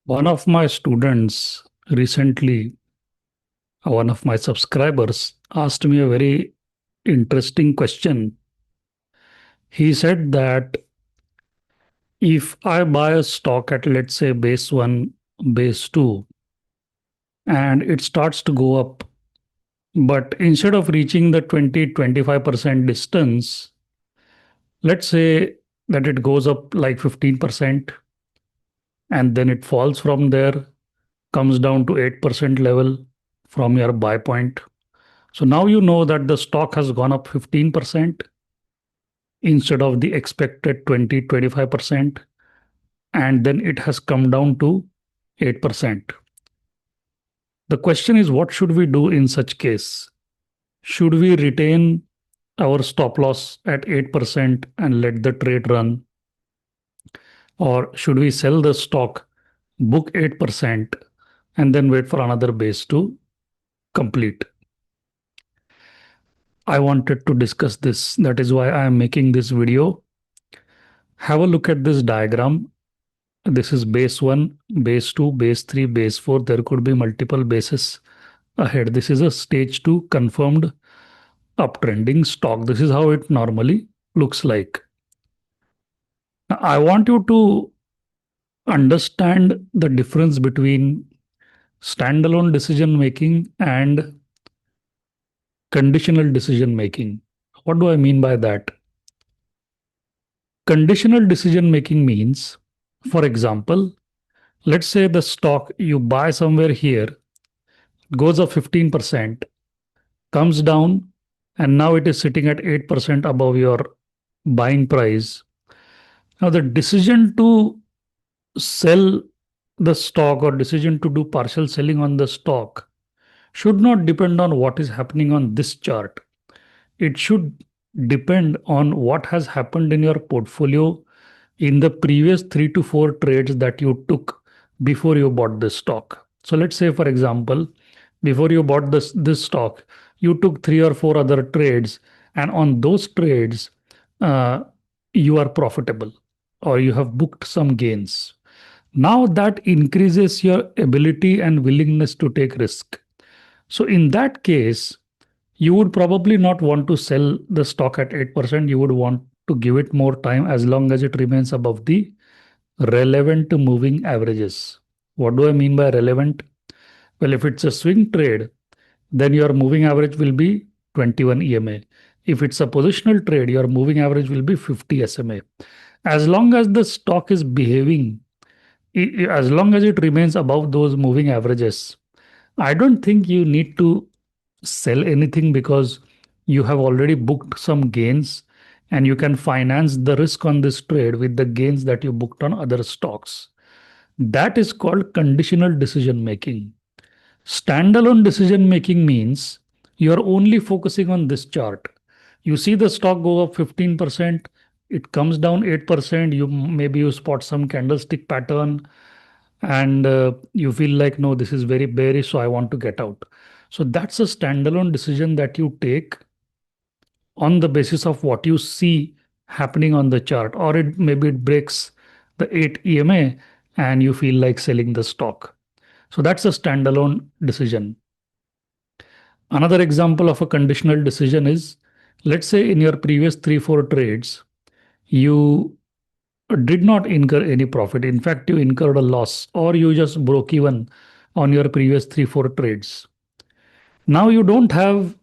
One of my students recently, one of my subscribers asked me a very interesting question. He said that if I buy a stock at, let's say, base one, base two, and it starts to go up, but instead of reaching the 20-25% distance, let's say that it goes up like 15% and then it falls from there, comes down to 8% level from your buy point. So now you know that the stock has gone up 15% instead of the expected 20-25%, and then it has come down to 8%. The question is, what should we do in such case? Should we retain our stop loss at 8% and let the trade run? Or should we sell the stock, book 8%, and then wait for another base to complete? I wanted to discuss this. That is why I am making this video. Have a look at this diagram. This is base 1, base 2, base 3, base 4. There could be multiple bases ahead. This is a stage 2 confirmed uptrending stock. This is how it normally looks like. Now, I want you to understand the difference between standalone decision making and conditional decision making. What do I mean by that? Conditional decision making means, for example, let's say the stock you buy somewhere here goes up 15%, comes down, and now it is sitting at 8% above your buying price. Now, the decision to sell the stock or decision to do partial selling on the stock should not depend on what is happening on this chart. It should depend on what has happened in your portfolio in the previous 3 to 4 trades that you took before you bought this stock. So let's say, for example, before you bought this stock, you took 3 or 4 other trades, and on those trades, uh, you are profitable or you have booked some gains. Now that increases your ability and willingness to take risk. So in that case, you would probably not want to sell the stock at 8%. You would want to give it more time as long as it remains above the relevant moving averages. What do I mean by relevant? Well, if it's a swing trade, then your moving average will be 21 EMA. If it's a positional trade, your moving average will be 50 SMA. As long as the stock is behaving, as long as it remains above those moving averages, I don't think you need to sell anything because you have already booked some gains and you can finance the risk on this trade with the gains that you booked on other stocks. That is called conditional decision making. Standalone decision making means you're only focusing on this chart. You see the stock go up 15%, it comes down 8%, you spot some candlestick pattern, and you feel like, no, this is very bearish, so I want to get out. So that's a standalone decision that you take on the basis of what you see happening on the chart, or maybe it breaks the 8 EMA and you feel like selling the stock. So that's a standalone decision. Another example of a conditional decision is, let's say in your previous 3 4 trades, you did not incur any profit. In fact, you incurred a loss or you just broke even on your previous 3 4 trades. Now you don't have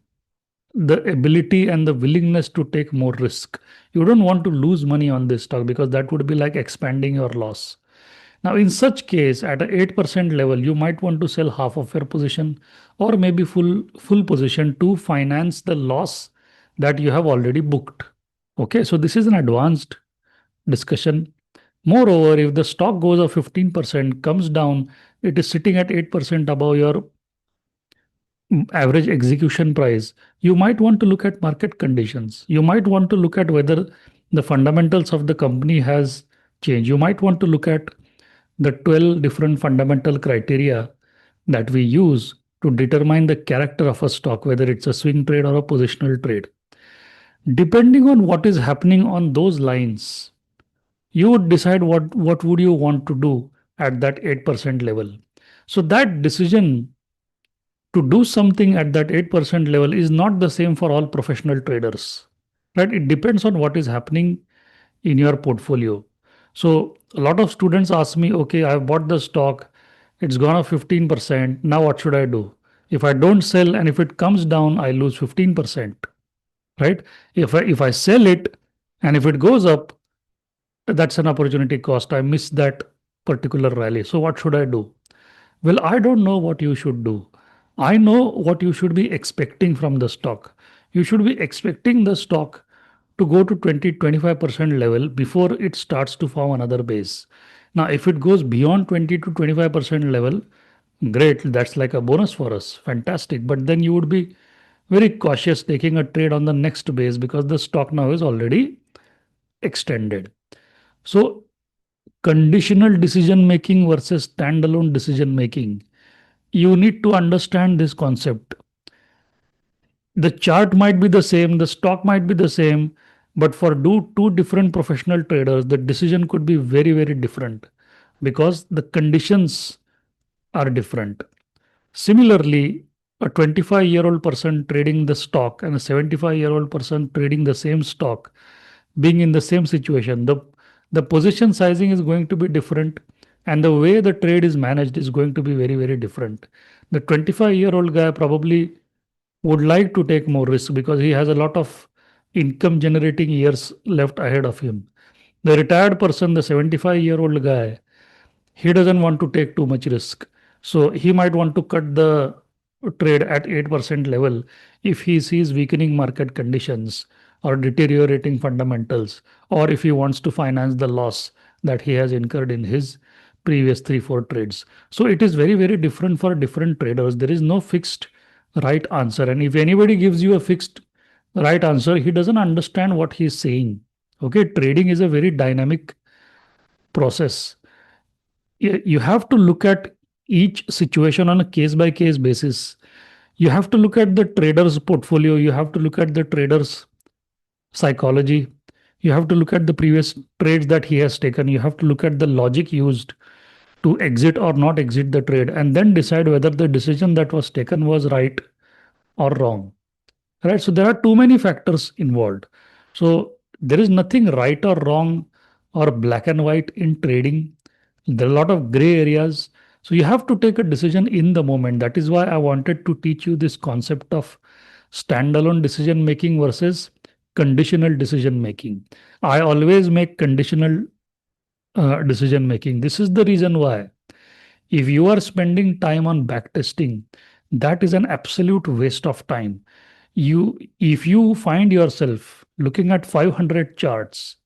the ability and the willingness to take more risk. You don't want to lose money on this stock because that would be like expanding your loss. Now, in such case, at an 8% level, you might want to sell half of your position or maybe full position to finance the loss that you have already booked. Okay, so this is an advanced discussion. Moreover, if the stock goes up 15%, comes down, it is sitting at 8% above your average execution price, you might want to look at market conditions. You might want to look at whether the fundamentals of the company has changed. You might want to look at the 12 different fundamental criteria that we use to determine the character of a stock, whether it's a swing trade or a positional trade. Depending on what is happening on those lines, you would decide what would you want to do at that 8% level. So that decision to do something at that 8% level is not the same for all professional traders, right? It depends on what is happening in your portfolio. So a lot of students ask me, okay, I've bought the stock, it's gone up 15%. Now what should I do? If I don't sell and if it comes down, I lose 15%, right? If I sell it and if it goes up, that's an opportunity cost. I miss that particular rally. So what should I do? Well, I don't know what you should do. I know what you should be expecting from the stock. You should be expecting the stock to go to 20-25% level before it starts to form another base. Now, if it goes beyond 20 to 25% level, great, that's like a bonus for us. Fantastic. But then you would be very cautious taking a trade on the next base because the stock now is already extended. So, conditional decision making versus standalone decision making, you need to understand this concept. The chart might be the same, the stock might be the same, but for two different professional traders, the decision could be very, very different because the conditions are different. Similarly, a 25-year-old person trading the stock and a 75-year-old person trading the same stock, being in the same situation, the position sizing is going to be different and the way the trade is managed is going to be very, very different. The 25-year-old guy probably would like to take more risk because he has a lot of income generating years left ahead of him. The retired person, the 75-year-old guy, he doesn't want to take too much risk. So he might want to cut the trade at 8% level if he sees weakening market conditions or deteriorating fundamentals, or if he wants to finance the loss that he has incurred in his previous 3-4 trades. So it is very, very different for different traders. There is no fixed right answer. And if anybody gives you a fixed right answer, he doesn't understand what he's saying. Okay, trading is a very dynamic process. You have to look at each situation on a case by case basis. You have to look at the trader's portfolio. You have to look at the trader's psychology. You have to look at the previous trades that he has taken. You have to look at the logic used to exit or not exit the trade and then decide whether the decision that was taken was right or wrong. Right? So there are too many factors involved. So there is nothing right or wrong or black and white in trading. There are a lot of gray areas. So you have to take a decision in the moment. That is why I wanted to teach you this concept of standalone decision making versus conditional decision making. I always make conditional decision making. This is the reason why if you are spending time on backtesting, that is an absolute waste of time. If you find yourself looking at 500 charts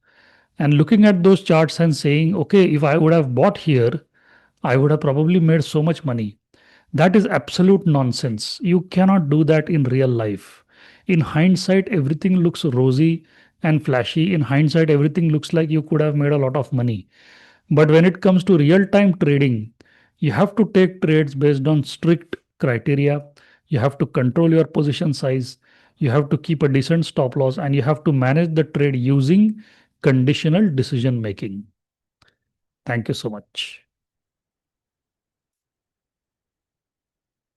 and looking at those charts and saying, okay, if I would have bought here, I would have probably made so much money. That is absolute nonsense. You cannot do that in real life. In hindsight, everything looks rosy and flashy. In hindsight, everything looks like you could have made a lot of money. But when it comes to real time trading, you have to take trades based on strict criteria. You have to control your position size. You have to keep a decent stop loss and you have to manage the trade using conditional decision making. Thank you so much.